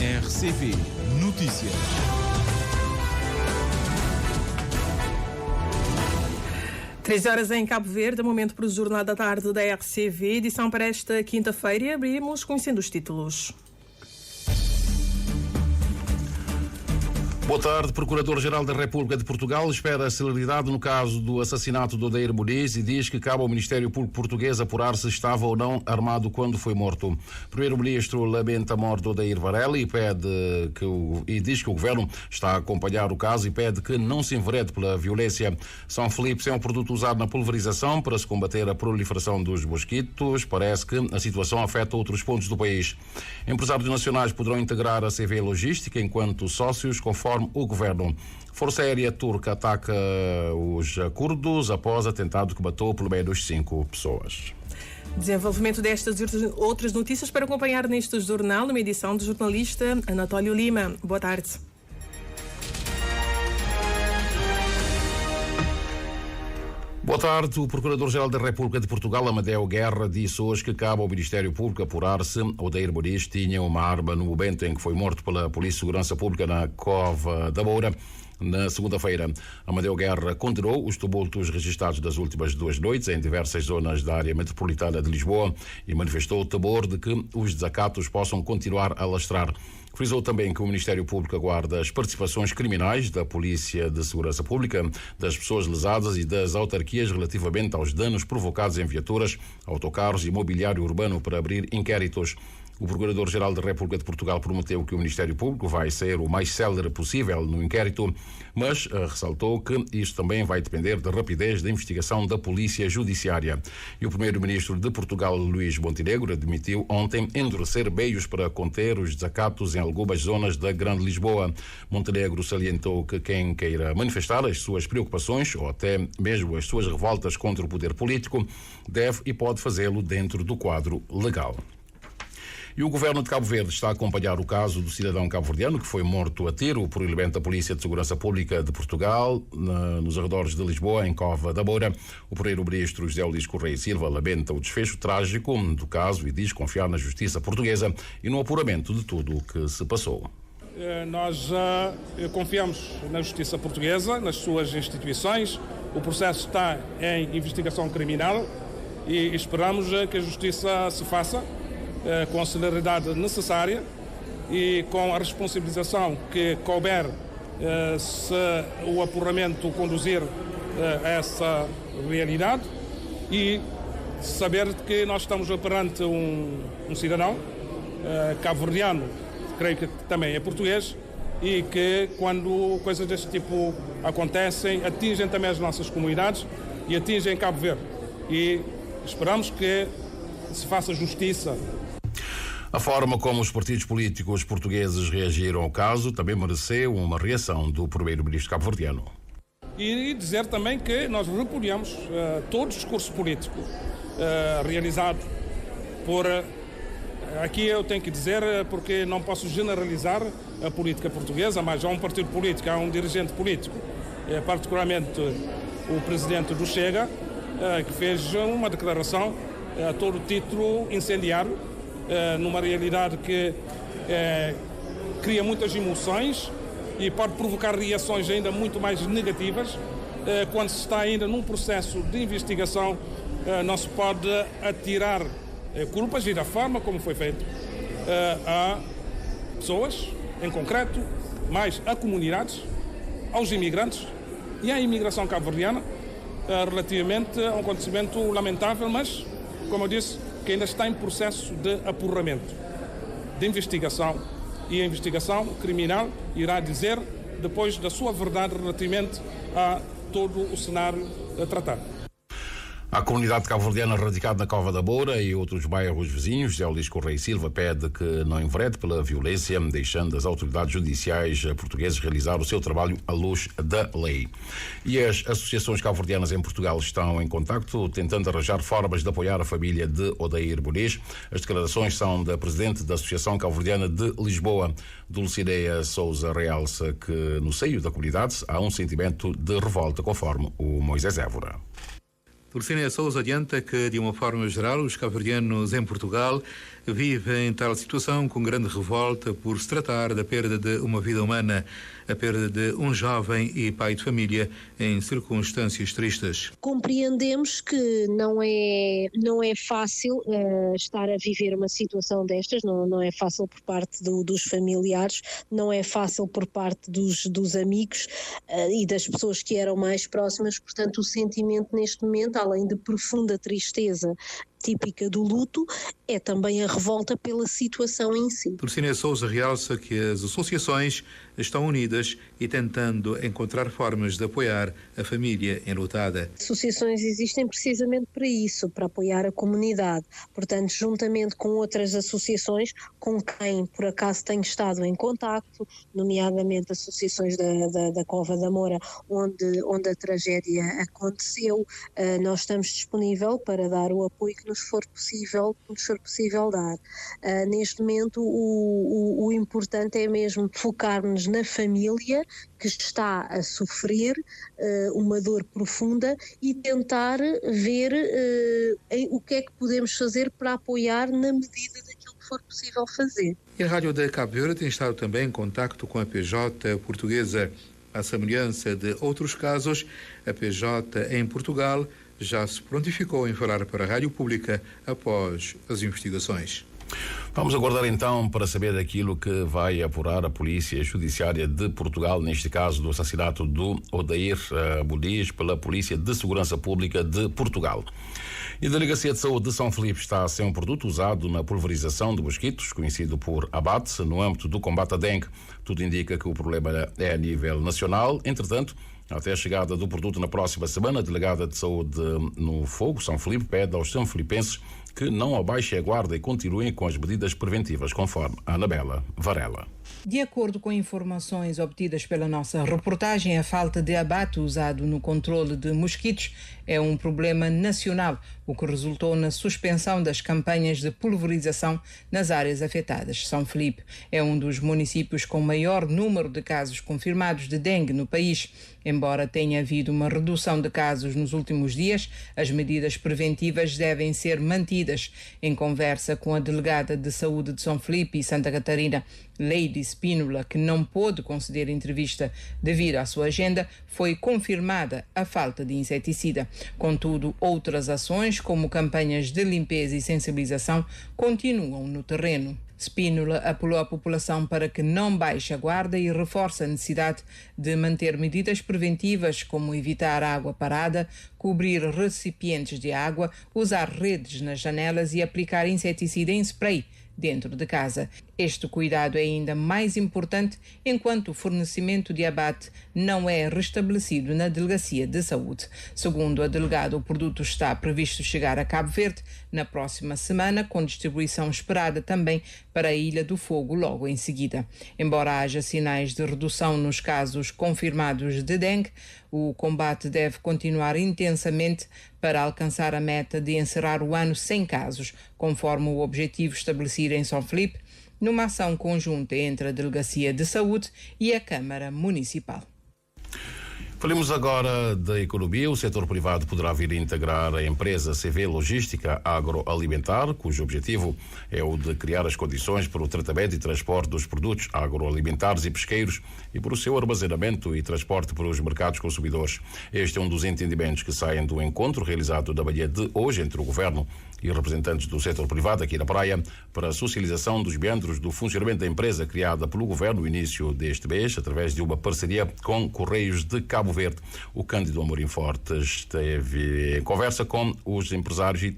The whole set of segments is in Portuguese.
RCV Notícias. Três horas em Cabo Verde, momento para o Jornal da Tarde da RCV, edição para esta quinta-feira. Abrimos conhecendo os títulos. Boa tarde. Procurador-Geral da República de Portugal espera celeridade no caso do assassinato de Odair Muniz e diz que cabe ao Ministério Público Português apurar se estava ou não armado quando foi morto. Primeiro-Ministro lamenta a morte de Odair Varela e diz que o Governo está a acompanhar o caso e pede que não se enverede pela violência. São Filipe é um produto usado na pulverização para se combater a proliferação dos mosquitos. Parece que a situação afeta outros pontos do país. Empresários nacionais poderão integrar a CV Logística enquanto sócios, conforme o Governo. Força Aérea Turca ataca os curdos após atentado que matou pelo menos 5 pessoas. Desenvolvimento destas e outras notícias para acompanhar neste jornal, numa edição do jornalista Anatólio Lima. Boa tarde. Boa tarde. O Procurador-Geral da República de Portugal, Amadeu Guerra, disse hoje que cabe ao Ministério Público apurar se Odair Muniz tinha uma arma no momento em que foi morto pela Polícia de Segurança Pública na Cova da Moura. Na segunda-feira, Amadeu Guerra condenou os tumultos registrados das últimas 2 noites em diversas zonas da área metropolitana de Lisboa e manifestou o temor de que os desacatos possam continuar a alastrar. Frisou também que o Ministério Público aguarda as participações criminais da Polícia de Segurança Pública, das pessoas lesadas e das autarquias relativamente aos danos provocados em viaturas, autocarros e mobiliário urbano para abrir inquéritos. O Procurador-Geral da República de Portugal prometeu que o Ministério Público vai ser o mais célere possível no inquérito, mas ressaltou que isto também vai depender da rapidez da investigação da Polícia Judiciária. E o Primeiro-Ministro de Portugal, Luís Montenegro, admitiu ontem endurecer meios para conter os desacatos em algumas zonas da Grande Lisboa. Montenegro salientou que quem queira manifestar as suas preocupações ou até mesmo as suas revoltas contra o poder político deve e pode fazê-lo dentro do quadro legal. E o Governo de Cabo Verde está a acompanhar o caso do cidadão cabo-verdiano que foi morto a tiro por elemento da Polícia de Segurança Pública de Portugal, nos arredores de Lisboa, em Cova da Moura. O Primeiro-Ministro José Luís Correia Silva lamenta o desfecho trágico do caso e diz confiar na justiça portuguesa e no apuramento de tudo o que se passou. Nós confiamos na justiça portuguesa, nas suas instituições. O processo está em investigação criminal e esperamos que a justiça se faça com a celeridade necessária e com a responsabilização que couber se o apuramento conduzir a essa realidade e saber que nós estamos perante um cidadão cabo-verdiano, creio que também é português, e que quando coisas deste tipo acontecem, atingem também as nossas comunidades e atingem Cabo Verde. E esperamos que se faça justiça. A forma como os partidos políticos portugueses reagiram ao caso também mereceu uma reação do Primeiro-Ministro cabo-verdiano. E dizer também que nós repudiamos todo o discurso político realizado por... Aqui eu tenho que dizer, porque não posso generalizar a política portuguesa, mas há um partido político, há um dirigente político, particularmente o presidente do Chega, que fez uma declaração a todo título incendiário, numa realidade que cria muitas emoções e pode provocar reações ainda muito mais negativas. Quando se está ainda num processo de investigação, não se pode atirar culpas e da forma como foi feito a pessoas, em concreto, mais a comunidades, aos imigrantes e à imigração cabo-verdiana, relativamente a um acontecimento lamentável, mas, como eu disse, que ainda está em processo de apuramento, de investigação, e a investigação criminal irá dizer depois da sua verdade relativamente a todo o cenário a tratar. A comunidade cabo-verdiana radicada na Cova da Moura e outros bairros vizinhos, José Luís Correia Silva, pede que não enverede pela violência, deixando as autoridades judiciais portuguesas realizar o seu trabalho à luz da lei. E as associações cabo-verdianas em Portugal estão em contacto, tentando arranjar formas de apoiar a família de Odair Muniz. As declarações são da presidente da Associação Cabo-Verdiana de Lisboa, Dulcineia Souza, realça que no seio da comunidade há um sentimento de revolta, conforme o Moisés Évora. Turcínia Sousa adianta que, de uma forma geral, os cabo-verdianos em Portugal vivem tal situação com grande revolta por se tratar da perda de uma vida humana, a perda de um jovem e pai de família em circunstâncias tristes. Compreendemos que não é fácil estar a viver uma situação destas, não é fácil por parte dos familiares, não é fácil por parte dos amigos e das pessoas que eram mais próximas, portanto o sentimento neste momento, além de profunda tristeza típica do luto, é também a revolta pela situação em si. Turcínia Sousa realça que as associações estão unidas e tentando encontrar formas de apoiar a família enlutada. Associações existem precisamente para isso, para apoiar a comunidade. Portanto, juntamente com outras associações com quem por acaso tenho estado em contacto, nomeadamente associações da Cova da Moura, onde a tragédia aconteceu, nós estamos disponíveis para dar o apoio que nos for possível dar. Neste momento o importante é mesmo focar-nos na família que está a sofrer uma dor profunda e tentar ver o que é que podemos fazer para apoiar na medida daquilo que for possível fazer. E a Rádio da Cabo Verde tem estado também em contacto com a PJ portuguesa. À semelhança de outros casos, a PJ em Portugal já se prontificou em falar para a Rádio Pública após as investigações. Vamos aguardar então para saber aquilo que vai apurar a Polícia Judiciária de Portugal, neste caso do assassinato do Odair Bolis pela Polícia de Segurança Pública de Portugal. E a Delegacia de Saúde de São Filipe está sem um produto usado na pulverização de mosquitos, conhecido por abate, no âmbito do combate à dengue. Tudo indica que o problema é a nível nacional. Entretanto, até a chegada do produto na próxima semana, a Delegada de Saúde no Fogo, São Filipe, pede aos sanfilipenses que não abaixem a guarda e continuem com as medidas preventivas, conforme a Anabela Varela. De acordo com informações obtidas pela nossa reportagem, a falta de abate usado no controle de mosquitos é um problema nacional, o que resultou na suspensão das campanhas de pulverização nas áreas afetadas. São Filipe é um dos municípios com maior número de casos confirmados de dengue no país. Embora tenha havido uma redução de casos nos últimos dias, as medidas preventivas devem ser mantidas. Em conversa com a delegada de saúde de São Filipe e Santa Catarina, Lady Spínola, que não pôde conceder entrevista devido à sua agenda, foi confirmada a falta de inseticida. Contudo, outras ações, como campanhas de limpeza e sensibilização, continuam no terreno. Spínola apelou à população para que não baixe a guarda e reforça a necessidade de manter medidas preventivas como evitar água parada, cobrir recipientes de água, usar redes nas janelas e aplicar inseticida em spray dentro de casa. Este cuidado é ainda mais importante enquanto o fornecimento de abate não é restabelecido na Delegacia de Saúde. Segundo a delegada, o produto está previsto chegar a Cabo Verde na próxima semana, com distribuição esperada também para a Ilha do Fogo logo em seguida. Embora haja sinais de redução nos casos confirmados de dengue, o combate deve continuar intensamente para alcançar a meta de encerrar o ano sem casos, conforme o objetivo estabelecido em São Filipe, numa ação conjunta entre a Delegacia de Saúde e a Câmara Municipal. Falemos agora da economia. O setor privado poderá vir a integrar a empresa CV Logística Agroalimentar, cujo objetivo é o de criar as condições para o tratamento e transporte dos produtos agroalimentares e pesqueiros e para o seu armazenamento e transporte para os mercados consumidores. Este é um dos entendimentos que saem do encontro realizado na manhã de hoje entre o Governo e representantes do setor privado aqui na Praia para a socialização dos meandros do funcionamento da empresa criada pelo Governo no início deste mês, através de uma parceria com Correios de Cabo Verde. O Cândido Amorim Forte esteve em conversa com os empresários e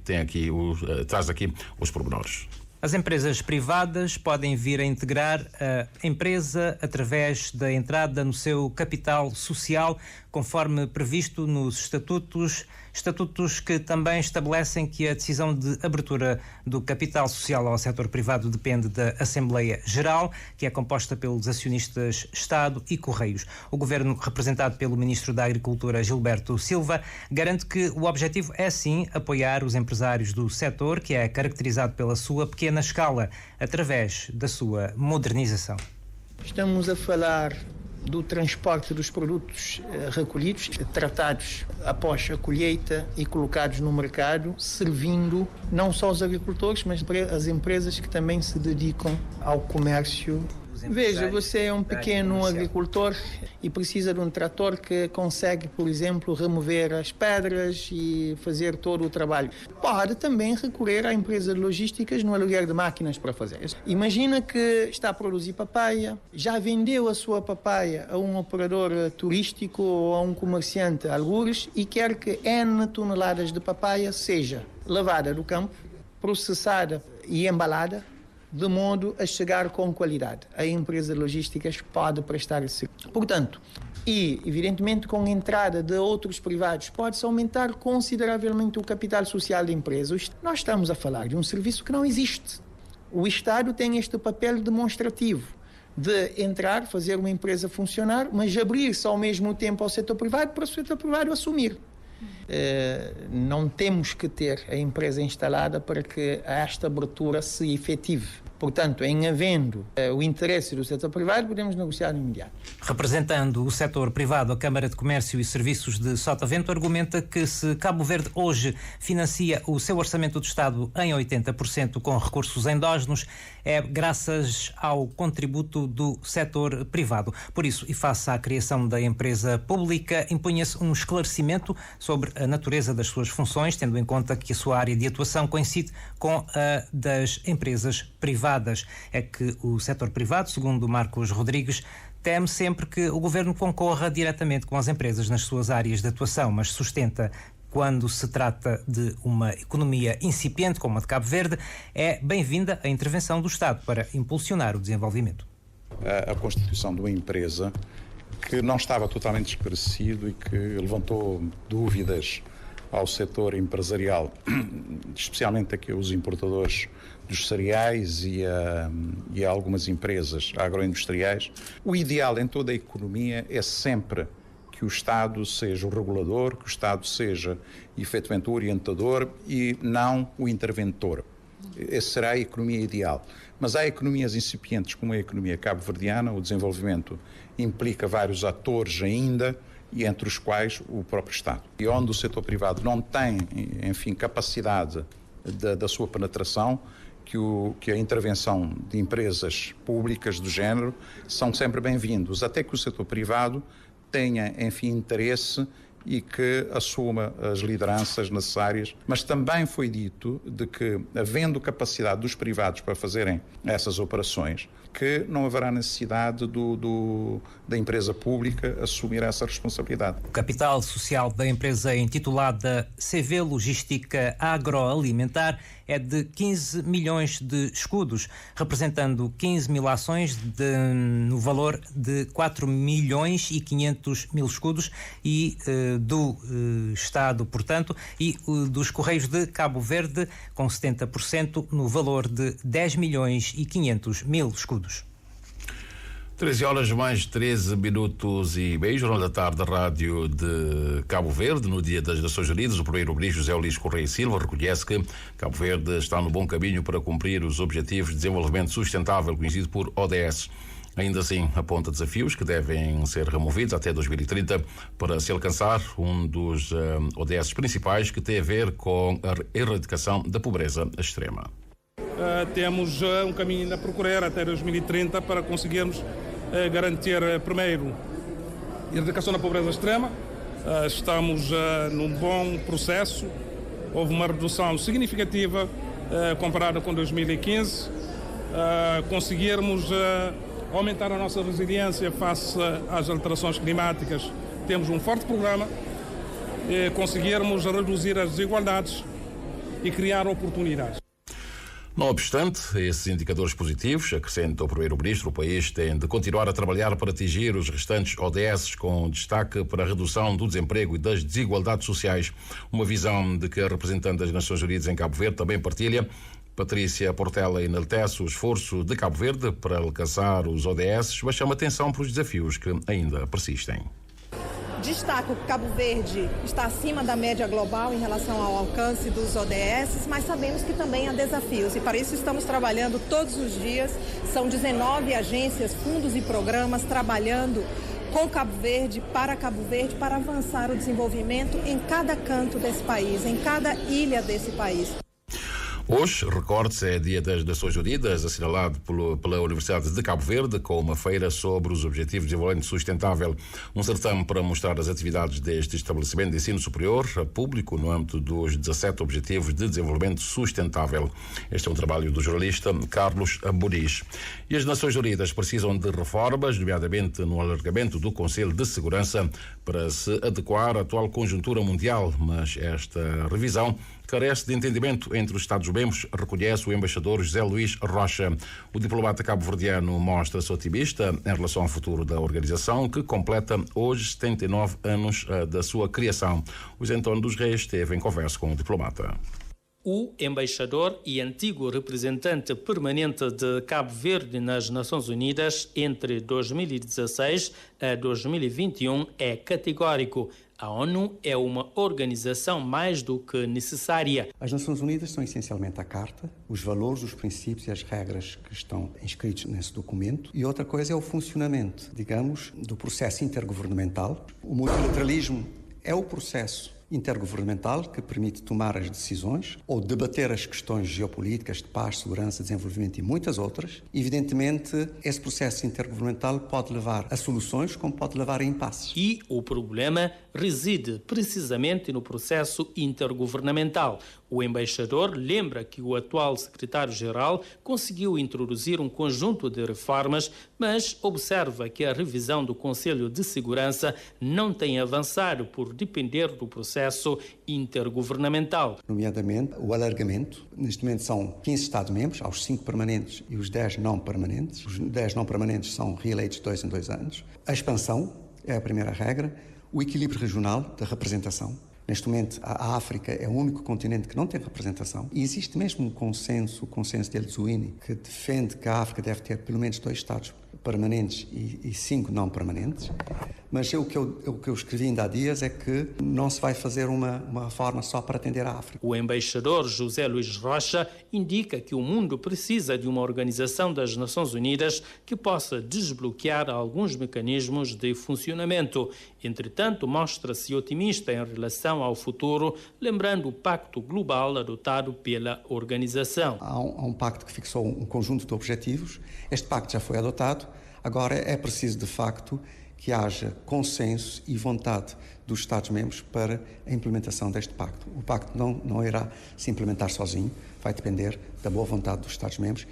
traz aqui os pormenores. As empresas privadas podem vir a integrar a empresa através da entrada no seu capital social, conforme previsto nos estatutos que também estabelecem que a decisão de abertura do capital social ao setor privado depende da Assembleia Geral, que é composta pelos acionistas Estado e Correios. O Governo, representado pelo Ministro da Agricultura, Gilberto Silva, garante que o objetivo é sim apoiar os empresários do setor, que é caracterizado pela sua pequena escala, através da sua modernização. Estamos a falar do transporte dos produtos recolhidos, tratados após a colheita e colocados no mercado, servindo não só os agricultores, mas as empresas que também se dedicam ao comércio. Veja, você é um pequeno agricultor e precisa de um trator que consegue, por exemplo, remover as pedras e fazer todo o trabalho. Pode também recorrer à empresa de logísticas no aluguer de máquinas para fazer. Imagina que está a produzir papaya, já vendeu a sua papaya a um operador turístico ou a um comerciante algures e quer que N toneladas de papaya seja lavada do campo, processada e embalada, de modo a chegar com qualidade. A empresa de logísticas pode prestar esse serviço. Portanto, e evidentemente com a entrada de outros privados, pode-se aumentar consideravelmente o capital social da empresa. Nós estamos a falar de um serviço que não existe. O Estado tem este papel demonstrativo de entrar, fazer uma empresa funcionar, mas abrir-se ao mesmo tempo ao setor privado para o setor privado assumir. Não temos que ter a empresa instalada para que esta abertura se efetive. Portanto, em havendo o interesse do setor privado, podemos negociar no imediato. Representando o setor privado, a Câmara de Comércio e Serviços de Sotavento argumenta que se Cabo Verde hoje financia o seu orçamento do Estado em 80% com recursos endógenos, é graças ao contributo do setor privado. Por isso, e face à criação da empresa pública, impunha-se um esclarecimento sobre a natureza das suas funções, tendo em conta que a sua área de atuação coincide com a das empresas privadas. É que o setor privado, segundo Marcos Rodrigues, teme sempre que o governo concorra diretamente com as empresas nas suas áreas de atuação, mas sustenta quando se trata de uma economia incipiente como a de Cabo Verde, é bem-vinda a intervenção do Estado para impulsionar o desenvolvimento. A constituição de uma empresa que não estava totalmente esclarecido e que levantou dúvidas ao setor empresarial, especialmente aqui os importadores dos cereais e a algumas empresas agroindustriais. O ideal em toda a economia é sempre que o Estado seja o regulador, que o Estado seja efetivamente o orientador e não o interventor. Essa será a economia ideal. Mas há economias incipientes como a economia cabo-verdiana, o desenvolvimento implica vários atores ainda, e entre os quais o próprio Estado. E onde o setor privado não tem, enfim, capacidade da sua penetração, que a intervenção de empresas públicas do género são sempre bem-vindos, até que o setor privado tenha, enfim, interesse e que assuma as lideranças necessárias. Mas também foi dito de que, havendo capacidade dos privados para fazerem essas operações, que não haverá necessidade da empresa pública assumir essa responsabilidade. O capital social da empresa intitulada CV Logística Agroalimentar é de 15 milhões de escudos, representando 15 mil ações no valor de 4 milhões e 500 mil escudos e do Estado, portanto, e dos Correios de Cabo Verde, com 70% no valor de 10 milhões e 500 mil escudos. 13 horas mais 13 minutos e meio, Jornal da Tarde da Rádio de Cabo Verde. No Dia das Nações Unidas, o primeiro-ministro José Luís Correia Silva reconhece que Cabo Verde está no bom caminho para cumprir os Objetivos de Desenvolvimento Sustentável, conhecido por ODS. Ainda assim, aponta desafios que devem ser removidos até 2030 para se alcançar um dos ODS principais, que tem a ver com a erradicação da pobreza extrema. Temos um caminho ainda a percorrer até 2030 para conseguirmos garantir, primeiro, a erradicação da pobreza extrema. Estamos num bom processo. Houve uma redução significativa comparada com 2015. Conseguirmos aumentar a nossa resiliência face às alterações climáticas. Temos um forte programa. Conseguirmos reduzir as desigualdades e criar oportunidades. Não obstante esses indicadores positivos, acrescenta o primeiro-ministro, o país tem de continuar a trabalhar para atingir os restantes ODS, com destaque para a redução do desemprego e das desigualdades sociais. Uma visão de que a representante das Nações Unidas em Cabo Verde também partilha. Patrícia Portela enaltece o esforço de Cabo Verde para alcançar os ODS, mas chama atenção para os desafios que ainda persistem. Destaco que Cabo Verde está acima da média global em relação ao alcance dos ODS, mas sabemos que também há desafios e para isso estamos trabalhando todos os dias. São 19 agências, fundos e programas trabalhando com Cabo Verde para avançar o desenvolvimento em cada canto desse país, em cada ilha desse país. Hoje, recorde-se, é Dia das Nações Unidas, assinalado pela Universidade de Cabo Verde, com uma feira sobre os Objetivos de Desenvolvimento Sustentável. Um certame para mostrar as atividades deste estabelecimento de ensino superior público no âmbito dos 17 Objetivos de Desenvolvimento Sustentável. Este é um trabalho do jornalista Carlos Amburis. E as Nações Unidas precisam de reformas, nomeadamente no alargamento do Conselho de Segurança, para se adequar à atual conjuntura mundial, mas esta revisão carece de entendimento entre os Estados-membros, reconhece o embaixador José Luís Rocha. O diplomata cabo-verdiano mostra-se otimista em relação ao futuro da organização, que completa hoje 79 anos da sua criação. O José António dos Reis esteve em conversa com o diplomata. O embaixador e antigo representante permanente de Cabo Verde nas Nações Unidas entre 2016 a 2021 é categórico. A ONU é uma organização mais do que necessária. As Nações Unidas são essencialmente a Carta, os valores, os princípios e as regras que estão inscritos nesse documento. E outra coisa é o funcionamento, digamos, do processo intergovernamental. O multilateralismo é o processo intergovernamental que permite tomar as decisões ou debater as questões geopolíticas de paz, segurança, desenvolvimento e muitas outras. Evidentemente, esse processo intergovernamental pode levar a soluções como pode levar a impasses. E o problema reside precisamente no processo intergovernamental. O embaixador lembra que o atual secretário-geral conseguiu introduzir um conjunto de reformas, mas observa que a revisão do Conselho de Segurança não tem avançado por depender do processo intergovernamental. Nomeadamente, o alargamento. Neste momento são 15 Estados-membros, aos 5 permanentes e os 10 não permanentes. Os 10 não permanentes são reeleitos de 2 em 2 anos. A expansão é a primeira regra. O equilíbrio regional da representação. Neste momento, a África é o único continente que não tem representação. E existe mesmo um consenso, o consenso de El Zouini, que defende que a África deve ter pelo menos 2 Estados permanentes e 5 não permanentes. Mas o que eu escrevi ainda há dias é que não se vai fazer uma reforma só para atender à África. O embaixador José Luís Rocha indica que o mundo precisa de uma organização das Nações Unidas que possa desbloquear alguns mecanismos de funcionamento. Entretanto, mostra-se otimista em relação ao futuro, lembrando o Pacto Global adotado pela organização. Há um pacto que fixou um conjunto de objetivos. Este pacto já foi adotado. Agora é preciso, de facto, que haja consenso e vontade dos Estados-membros para a implementação deste pacto. O pacto não irá se implementar sozinho, vai depender da boa vontade dos Estados-membros,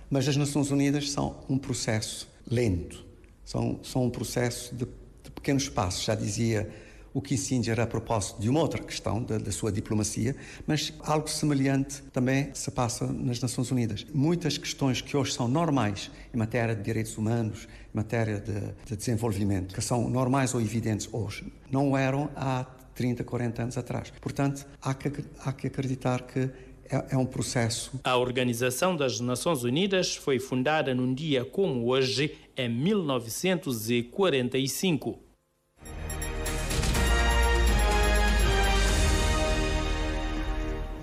mas as Nações Unidas são um processo lento, são um processo de pequenos passos. Já dizia o Kissinger a propósito de uma outra questão da sua diplomacia, mas algo semelhante também se passa nas Nações Unidas. Muitas questões que hoje são normais em matéria de direitos humanos, em matéria de desenvolvimento, que são normais ou evidentes hoje, não eram há 30, 40 anos atrás. Portanto, há que acreditar que é um processo. A Organização das Nações Unidas foi fundada num dia como hoje, em 1945.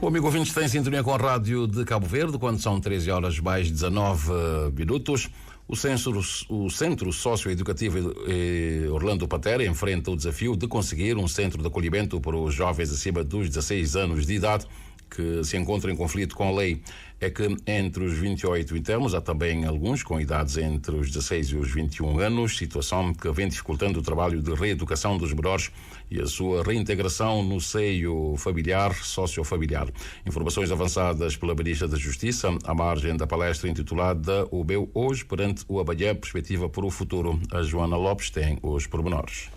O amigo ouvinte está em sintonia com a rádio de Cabo Verde, quando são 13 horas mais 19 minutos. O Centro Socioeducativo Orlando Patera enfrenta o desafio de conseguir um centro de acolhimento para os jovens acima dos 16 anos de idade que se encontram em conflito com a lei. É que entre os 28 internos há também alguns com idades entre os 16 e os 21 anos, situação que vem dificultando o trabalho de reeducação dos menores e a sua reintegração no seio familiar, sociofamiliar. Informações avançadas pela Ministra da Justiça à margem da palestra intitulada O Meu Hoje perante o Amanhã, perspectiva para o futuro. A Joana Lopes tem os pormenores.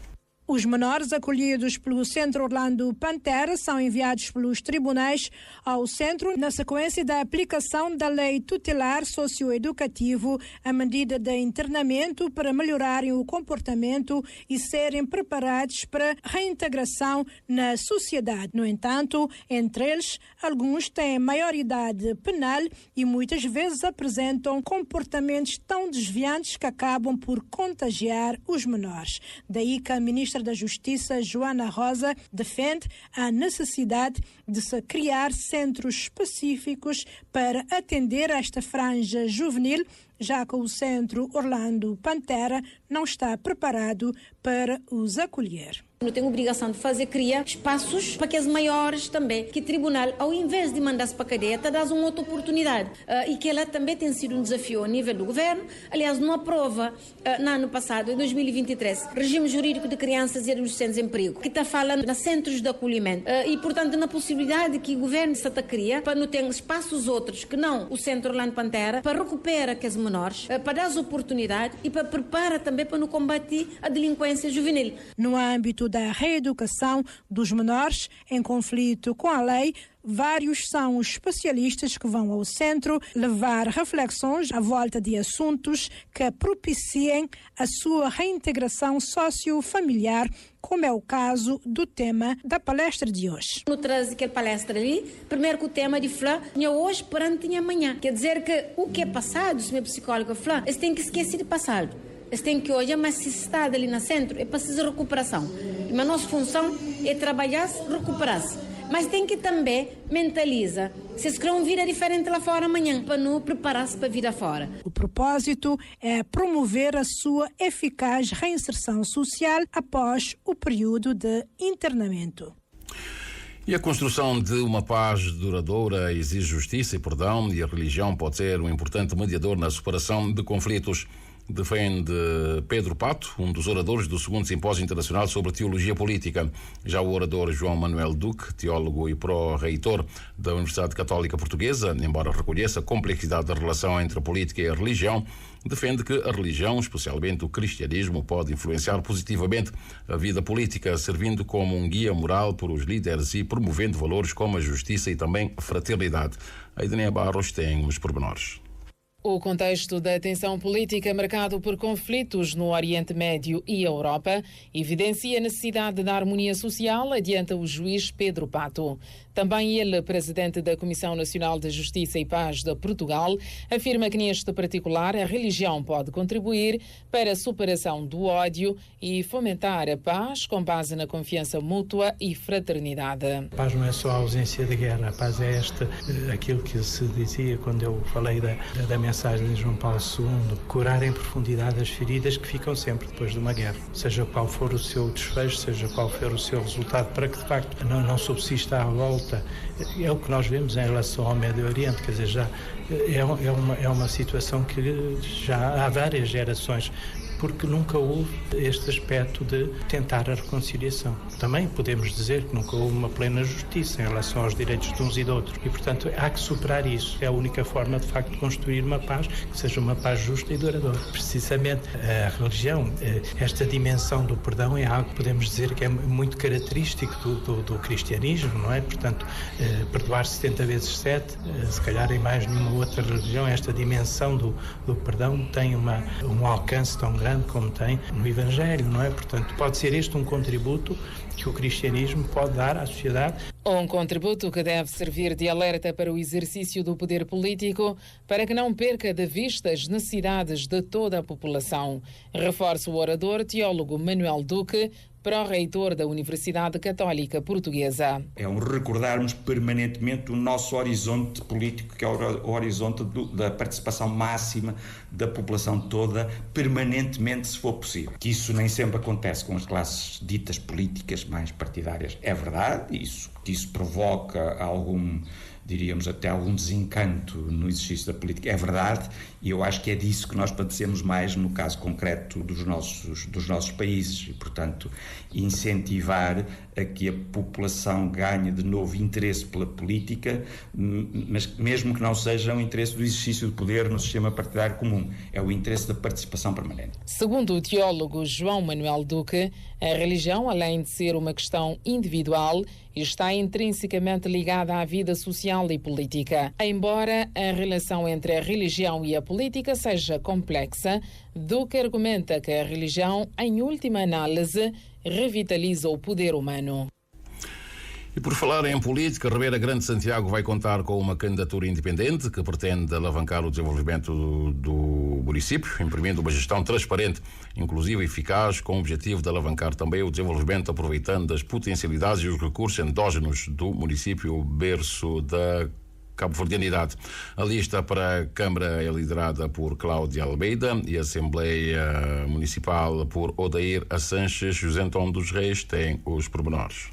Os menores acolhidos pelo Centro Orlando Pantera são enviados pelos tribunais ao centro na sequência da aplicação da Lei Tutelar Socioeducativo, a medida de internamento para melhorarem o comportamento e serem preparados para reintegração na sociedade. No entanto, entre eles, alguns têm maioridade penal e muitas vezes apresentam comportamentos tão desviantes que acabam por contagiar os menores. Daí que a Ministra Ministra da Justiça, Joana Rosa, defende a necessidade de se criar centros específicos para atender esta franja juvenil, já que o Centro Orlando Pantera não está preparado para os acolher. Eu tenho a obrigação de criar espaços para aqueles maiores também, que o tribunal, ao invés de mandar-se para a cadeia, está dando uma outra oportunidade. E que ela também tem sido um desafio ao nível do governo. Aliás, numa prova, no ano passado, em 2023, regime jurídico de crianças e adolescentes em perigo, que está falando nos centros de acolhimento. E, portanto, na possibilidade que o governo se cria para não ter espaços outros, que não o Centro Orlando Pantera, para recuperar aqueles menores, para dar as oportunidades e para preparar também para não combater a delinquência juvenil. No âmbito da reeducação dos menores em conflito com a lei, vários são os especialistas que vão ao centro levar reflexões à volta de assuntos que propiciem a sua reintegração sociofamiliar, como é o caso do tema da palestra de hoje. Eu trago aquela palestra ali, primeiro com o tema de falar, tinha hoje perante amanhã. Quer dizer que o que é passado, se meu psicólogo falar, eles têm que esquecer de passado. Eles têm que hoje, mas se está ali no centro, é preciso recuperação. E a nossa função é trabalhar-se, recuperar-se. Mas tem que também mentalizar. Se eles querem vir diferente lá fora amanhã, para não preparar-se para vir fora. O propósito é promover a sua eficaz reinserção social após o período de internamento. E a construção de uma paz duradoura exige justiça e perdão, e a religião pode ser um importante mediador na superação de conflitos. Defende Pedro Pato, um dos oradores do 2º Simpósio Internacional sobre Teologia Política. Já o orador João Manuel Duque, teólogo e pró-reitor da Universidade Católica Portuguesa, embora reconheça a complexidade da relação entre a política e a religião, defende que a religião, especialmente o cristianismo, pode influenciar positivamente a vida política, servindo como um guia moral para os líderes e promovendo valores como a justiça e também a fraternidade. A Ednea Barros tem os pormenores. O contexto da tensão política marcado por conflitos no Oriente Médio e Europa evidencia a necessidade da harmonia social, adianta o juiz Pedro Pato. Também ele, presidente da Comissão Nacional de Justiça e Paz de Portugal, afirma que neste particular a religião pode contribuir para a superação do ódio e fomentar a paz com base na confiança mútua e fraternidade. A paz não é só a ausência de guerra, a paz é aquilo que se dizia quando eu falei da mensagem de João Paulo II, curar em profundidade as feridas que ficam sempre depois de uma guerra, seja qual for o seu desfecho, seja qual for o seu resultado, para que de facto não subsista à volta. É o que nós vemos em relação ao Médio Oriente, quer dizer, já é uma situação que já há várias gerações, porque nunca houve este aspecto de tentar a reconciliação. Também podemos dizer que nunca houve uma plena justiça em relação aos direitos de uns e de outros. E, portanto, há que superar isso. É a única forma, de facto, de construir uma paz que seja uma paz justa e duradoura. Precisamente a religião, esta dimensão do perdão é algo que podemos dizer que é muito característico do cristianismo, não é? Portanto, perdoar 70 vezes 7, se calhar em mais nenhuma outra religião, esta dimensão do perdão tem um alcance tão grande como tem no Evangelho, não é? Portanto, pode ser este um contributo que o cristianismo pode dar à sociedade. Um contributo que deve servir de alerta para o exercício do poder político, para que não perca de vista as necessidades de toda a população. Reforça o orador teólogo Manuel Duque, pró-reitor da Universidade Católica Portuguesa. É um recordarmos permanentemente o nosso horizonte político, que é o horizonte da participação máxima da população toda, permanentemente, se for possível. Que isso nem sempre acontece com as classes ditas políticas mais partidárias. É verdade, que isso provoca diríamos até algum desencanto no exercício da política. É verdade, e eu acho que é disso que nós padecemos mais no caso concreto dos nossos países e, portanto, incentivar a que a população ganhe de novo interesse pela política, mas mesmo que não seja um interesse do exercício do poder no sistema partidário comum, é o interesse da participação permanente. Segundo o teólogo João Manuel Duque, a religião, além de ser uma questão individual, está intrinsecamente ligada à vida social e política. Embora a relação entre a religião e a política seja complexa, Duque argumenta que a religião, em última análise, revitaliza o poder humano. E por falar em política, Ribeira Grande de Santiago vai contar com uma candidatura independente que pretende alavancar o desenvolvimento do município, imprimindo uma gestão transparente, inclusiva e eficaz, com o objetivo de alavancar também o desenvolvimento, aproveitando as potencialidades e os recursos endógenos do município berço da cabo-verdianidade. A lista para a Câmara é liderada por Cláudia Almeida e a Assembleia Municipal por Odair Assanches. José Antônio dos Reis tem os pormenores.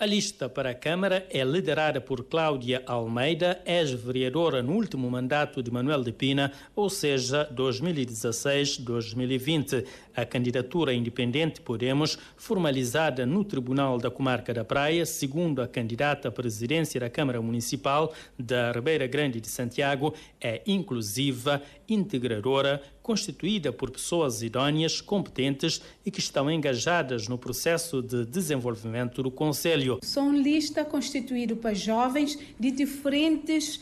A lista para a Câmara é liderada por Cláudia Almeida, ex-vereadora no último mandato de Manuel de Pina, ou seja, 2016-2020. A candidatura independente Podemos, formalizada no Tribunal da Comarca da Praia, segundo a candidata à presidência da Câmara Municipal da Ribeira Grande de Santiago, é inclusiva, integradora, constituída por pessoas idóneas, competentes e que estão engajadas no processo de desenvolvimento do Conselho. São lista constituída por jovens de diferentes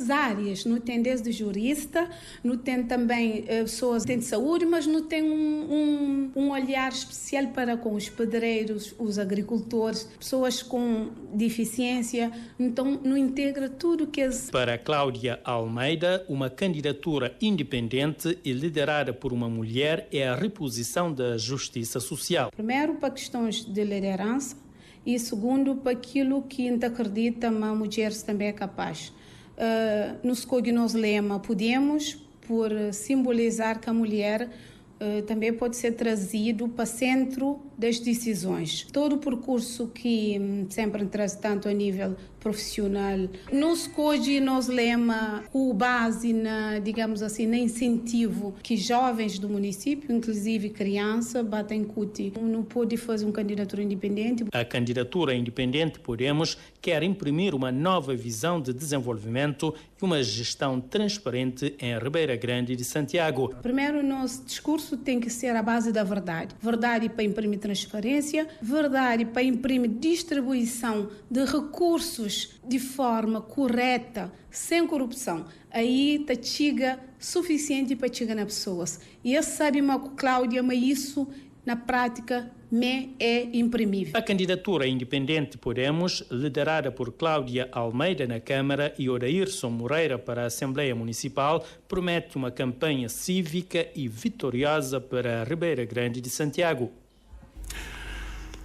áreas. Não tem desde jurista, não tem também pessoas de saúde, mas não tem um olhar especial para com os pedreiros, os agricultores, pessoas com deficiência. Então, não integra tudo que é... Para Cláudia Almeida, uma candidatura independente e liderada por uma mulher é a reposição da justiça social. Primeiro, para questões de liderança e segundo, para aquilo que a gente acredita uma mulher também é capaz. No nosso lema, podemos, por simbolizar que a mulher também pode ser trazido para o centro das decisões. Todo o percurso que sempre traz tanto a nível profissional. Nos lema, com base na, digamos assim, na incentivo que jovens do município, inclusive criança, batem cuti. Não pode fazer uma candidatura independente. A candidatura independente Podemos quer imprimir uma nova visão de desenvolvimento e uma gestão transparente em Ribeira Grande de Santiago. Primeiro, nosso discurso tem que ser à base da verdade. Verdade para imprimir transparência, verdade para imprimir distribuição de recursos de forma correta, sem corrupção. Aí está chega suficiente para chegar nas pessoas. E eu sabe, Cláudia, mas isso na prática é imprimível. A candidatura independente Podemos, liderada por Cláudia Almeida na Câmara e Odairson Moreira para a Assembleia Municipal, promete uma campanha cívica e vitoriosa para a Ribeira Grande de Santiago.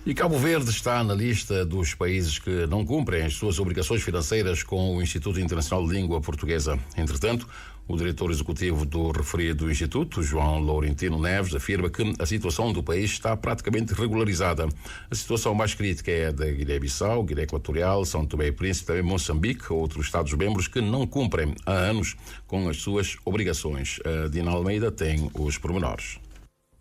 E Cabo Verde está na lista dos países que não cumprem as suas obrigações financeiras com o Instituto Internacional de Língua Portuguesa. Entretanto, o diretor executivo do referido instituto, João Laurentino Neves, afirma que a situação do país está praticamente regularizada. A situação mais crítica é a da Guiné-Bissau, Guiné Equatorial, São Tomé e Príncipe, também Moçambique, outros Estados-membros que não cumprem há anos com as suas obrigações. A Dina Almeida tem os pormenores.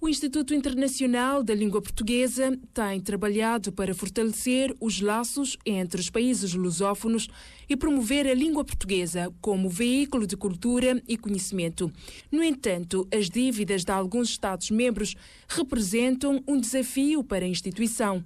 O Instituto Internacional da Língua Portuguesa tem trabalhado para fortalecer os laços entre os países lusófonos e promover a língua portuguesa como veículo de cultura e conhecimento. No entanto, as dívidas de alguns Estados-membros representam um desafio para a instituição.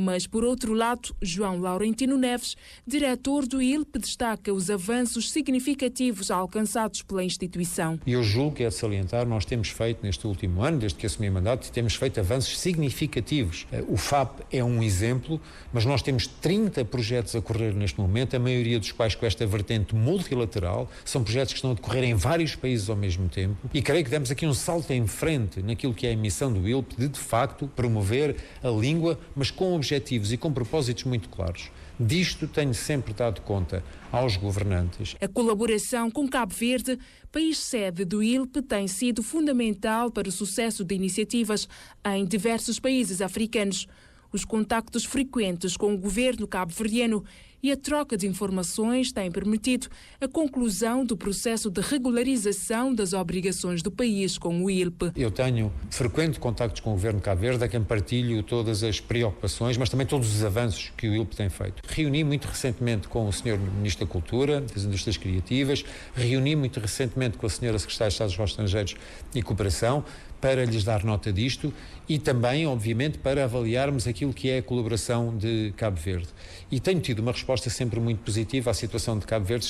Mas, por outro lado, João Laurentino Neves, diretor do ILP, destaca os avanços significativos alcançados pela instituição. E eu julgo que é de salientar, nós temos feito neste último ano, desde que assumi o mandato, temos feito avanços significativos. O FAP é um exemplo, mas nós temos 30 projetos a correr neste momento, a maioria dos quais com esta vertente multilateral. São projetos que estão a decorrer em vários países ao mesmo tempo e creio que demos aqui um salto em frente naquilo que é a missão do ILP de facto, promover a língua, mas com objetivos e com propósitos muito claros. Disto tenho sempre dado conta aos governantes. A colaboração com Cabo Verde, país sede do ILP, tem sido fundamental para o sucesso de iniciativas em diversos países africanos. Os contactos frequentes com o governo cabo-verdiano e a troca de informações têm permitido a conclusão do processo de regularização das obrigações do país com o ILP. Eu tenho frequentes contactos com o governo de Cabo Verde, a quem partilho todas as preocupações, mas também todos os avanços que o ILP tem feito. Reuni muito recentemente com o Sr. Ministro da Cultura, das Indústrias Criativas, reuni muito recentemente com a Sra. Secretária de Estado dos Negócios Estrangeiros e Cooperação, para lhes dar nota disto e também, obviamente, para avaliarmos aquilo que é a colaboração de Cabo Verde. E tenho tido uma resposta sempre muito positiva. A situação de Cabo Verde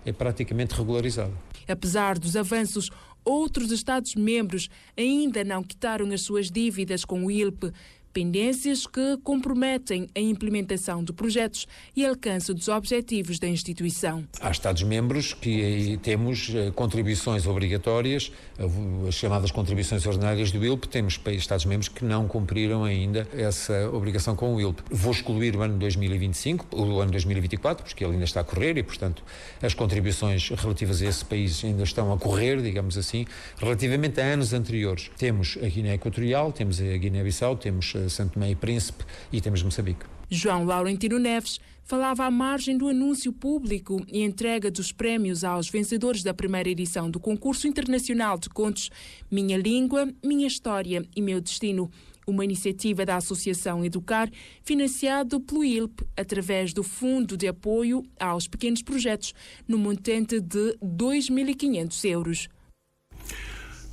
é praticamente regularizada. Apesar dos avanços, outros Estados-membros ainda não quitaram as suas dívidas com o ILP. pendências que comprometem a implementação de projetos e alcance dos objetivos da instituição. Há Estados-membros que temos contribuições obrigatórias, as chamadas contribuições ordinárias do ILP, temos Estados-membros que não cumpriram ainda essa obrigação com o ILP. Vou excluir o ano 2025, o ano 2024, porque ele ainda está a correr e, portanto, as contribuições relativas a esse país ainda estão a correr, digamos assim. Relativamente a anos anteriores, temos a Guiné Equatorial, temos a Guiné-Bissau, temos Santo Tomé e Príncipe e temos Moçambique. João Laurentino Neves falava à margem do anúncio público e entrega dos prémios aos vencedores da primeira edição do Concurso Internacional de Contos Minha Língua, Minha História e Meu Destino, uma iniciativa da Associação Educar, financiado pelo ILP, através do Fundo de Apoio aos Pequenos Projetos, no montante de 2.500 euros.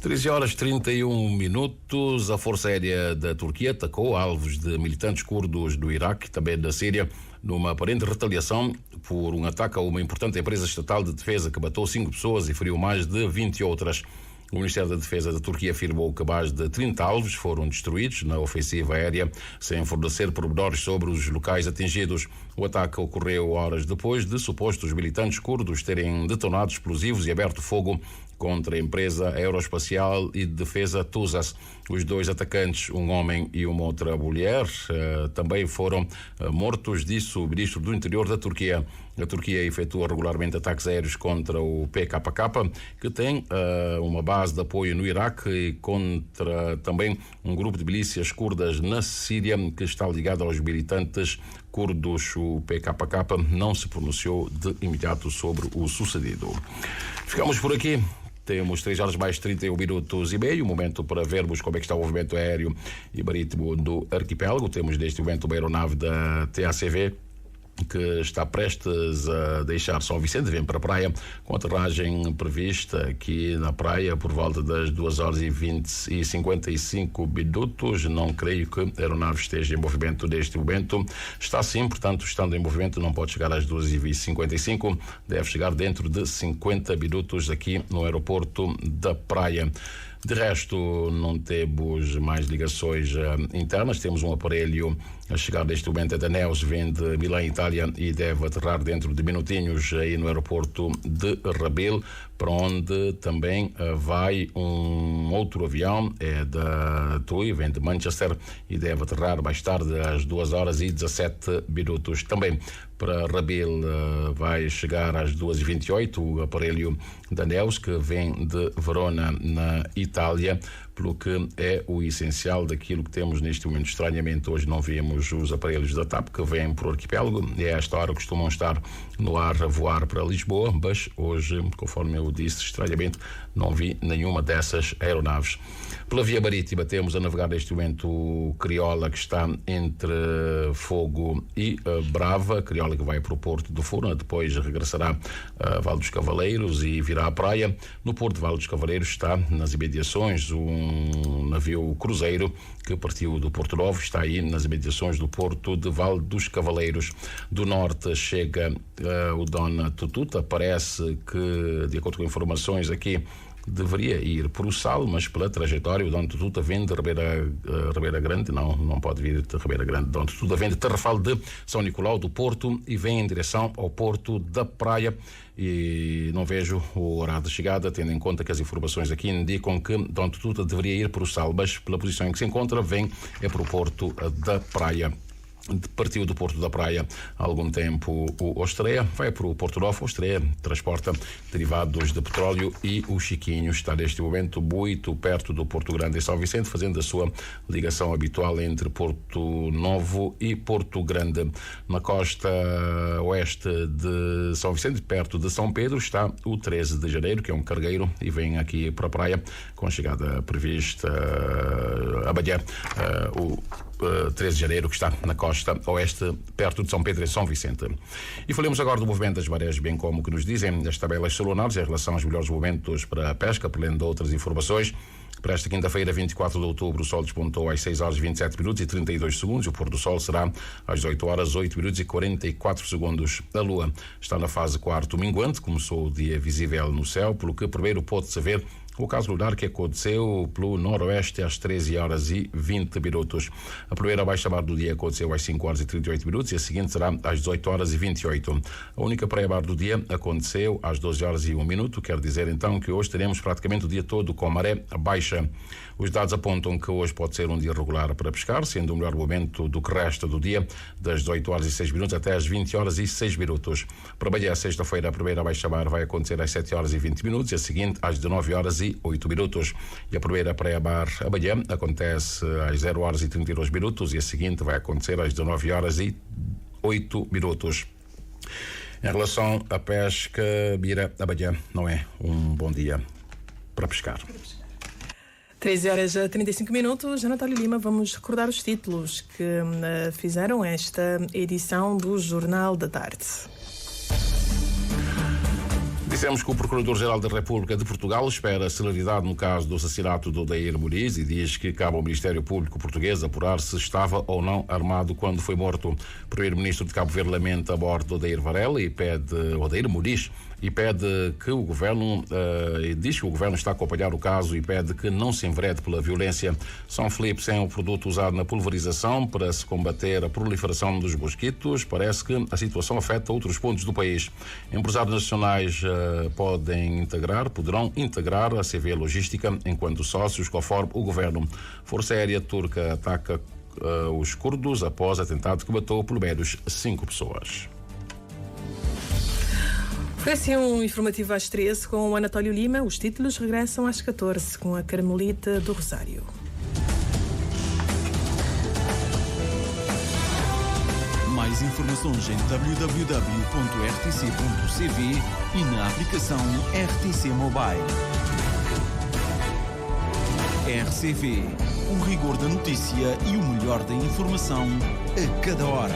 13h31. A Força Aérea da Turquia atacou alvos de militantes curdos do Iraque e também da Síria, numa aparente retaliação por um ataque a uma importante empresa estatal de defesa que matou 5 pessoas e feriu mais de 20 outras. O Ministério da Defesa da Turquia afirmou que mais de 30 alvos foram destruídos na ofensiva aérea, sem fornecer pormenores sobre os locais atingidos. O ataque ocorreu horas depois de supostos militantes curdos terem detonado explosivos e aberto fogo contra a empresa aeroespacial e de defesa TUSAS. Os 2 atacantes, um homem e uma outra mulher, também foram mortos, disse o ministro do Interior da Turquia. A Turquia efetua regularmente ataques aéreos contra o PKK, que tem uma base de apoio no Iraque, e contra também um grupo de milícias curdas na Síria, que está ligado aos militantes curdos. O PKK não se pronunciou de imediato sobre o sucedido. Ficamos por aqui. Temos 3h mais 31 minutos e meio, momento para vermos como é que está o movimento aéreo e marítimo do arquipélago. Temos neste momento uma aeronave da TACV que está prestes a deixar São Vicente, vem para a praia, com aterragem prevista aqui na praia por volta das 2h55. Não creio que a aeronave esteja em movimento neste momento. Está sim, portanto, estando em movimento, não pode chegar às 2h55, deve chegar dentro de 50 minutos aqui no aeroporto da praia. De resto, não temos mais ligações internas. Temos um aparelho a chegar neste momento da Neos, vem de Milão, Itália, e deve aterrar dentro de minutinhos aí no aeroporto de Rabil, para onde também vai um outro avião, é da TUI, vem de Manchester, e deve aterrar mais tarde às 2h17. Também para Rabil vai chegar às 2h28 o aparelho da Neos, que vem de Verona, na Itália, pelo que é o essencial daquilo que temos neste momento. Estranhamente, hoje não vimos os aparelhos da TAP que vêm para o arquipélago, e a esta hora costumam estar no ar a voar para Lisboa, mas hoje, conforme eu disse, estranhamente não vi nenhuma dessas aeronaves. Pela via marítima temos a navegar neste momento o Criolla, que está entre Fogo e Brava. Criolla que vai para o Porto do Furna, depois regressará a Vale dos Cavaleiros e virá à praia. No Porto de Vale dos Cavaleiros está nas imediações um navio cruzeiro que partiu do Porto Novo, está aí nas imediações do Porto de Vale dos Cavaleiros. Do norte chega o Dona Tututa, parece que, de acordo com informações aqui, deveria ir para o Sal, mas pela trajetória o Dona Tututa vem de Ribeira Grande, não pode vir de Ribeira Grande. Dona Tututa vem de Tarrafal de São Nicolau do Porto e vem em direção ao Porto da Praia, e não vejo o horário de chegada, tendo em conta que as informações aqui indicam que Dona Tututa deveria ir para o Sal, mas pela posição em que se encontra, vem para o Porto da Praia. Partiu do Porto da Praia há algum tempo o Ostreia, vai para o Porto Novo. O Ostreia transporta derivados de petróleo e o Chiquinho está neste momento muito perto do Porto Grande em São Vicente, fazendo a sua ligação habitual entre Porto Novo e Porto Grande. Na costa oeste de São Vicente, perto de São Pedro, está o 13 de janeiro, que é um cargueiro, e vem aqui para a praia com chegada prevista amanhã, o 13 de janeiro, que está na costa oeste, perto de São Pedro e São Vicente. E falemos agora do movimento das marés, bem como que nos dizem as tabelas solunares em relação aos melhores momentos para a pesca, além de outras informações. Para esta quinta-feira, 24 de outubro, o sol despontou às 6h27 e 32 segundos. O pôr do sol será às 18h, 8 minutos e 44 segundos. A lua está na fase quarto minguante, começou o dia visível no céu, pelo que primeiro pode-se ver o caso lunar que aconteceu pelo noroeste às 13h20. A primeira baixa-mar do dia aconteceu às 5h38 e a seguinte será às 18h28. A única praia-mar do dia aconteceu às 12h01, quer dizer então que hoje teremos praticamente o dia todo com maré baixa. Os dados apontam que hoje pode ser um dia regular para pescar, sendo o melhor momento do que resta do dia, das 18h06 até às 20h06. Para Bahia, sexta-feira, a primeira baixa-mar vai acontecer às 7h20 e a seguinte às 19h08. E a primeira praia-mar a Bahia acontece às 0h32 e a seguinte vai acontecer às 19h08. Em relação à pesca, Bira, a Bahia não é um bom dia para pescar. 13h35. Natália Lima, vamos recordar os títulos que fizeram esta edição do Jornal da Tarde. Dissemos que o Procurador-Geral da República de Portugal espera celeridade no caso do assassinato do Odair Muniz e diz que cabe ao Ministério Público português apurar se estava ou não armado quando foi morto. O Primeiro-Ministro de Cabo Verde lamenta a morte do Odair Varela e pede Odair Muniz e pede que o Governo, diz que o Governo está a acompanhar o caso e pede que não se enverede pela violência. São Filipe é um produto usado na pulverização para se combater a proliferação dos mosquitos. Parece que a situação afeta outros pontos do país. Empresários nacionais poderão integrar a CV Logística enquanto sócios, conforme o Governo. Força Aérea Turca ataca os curdos após atentado que matou pelo menos 5 pessoas. Foi assim um informativo às 13 com o Anatólio Lima. Os títulos regressam às 14 com a Carmelita do Rosário. Mais informações em www.rtc.cv e na aplicação RTC Mobile. RCV, o rigor da notícia e o melhor da informação a cada hora.